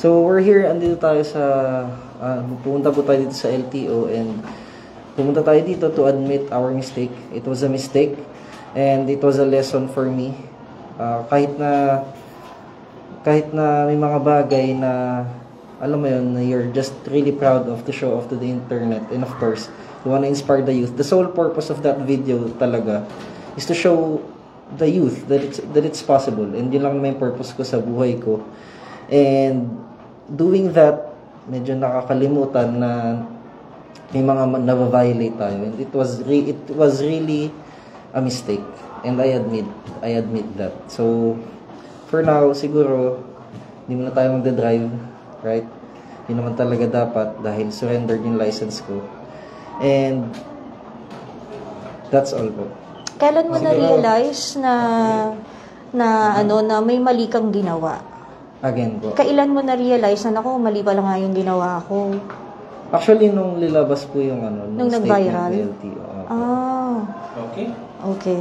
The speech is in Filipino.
So, we're here, andito tayo sa, pumunta po tayo dito sa LTO and pumunta tayo dito to admit our mistake. It was a mistake and it was a lesson for me. Kahit na may mga bagay na, alam mo yun, you're just really proud of to show off to the internet. And of course, you want to inspire the youth. The sole purpose of that video talaga is to show the youth that it's possible. And yun lang may purpose ko sa buhay ko. And doing that, medyo nakakalimutan na may mga na-violate tayo. And it was really a mistake. And I admit that. So, for now, siguro, hindi mo na tayo magdadrive, right? Yun naman talaga dapat dahil surrendered yung license ko. And that's all po. Kailan mo na-realize na may mali kang ginawa? Again po. Kailan mo na-realize na, naku, mali pala nga yung ginawa ko? Actually, nung lilabas po yung nung nag-viral? LTO. Ah. Okay. Okay.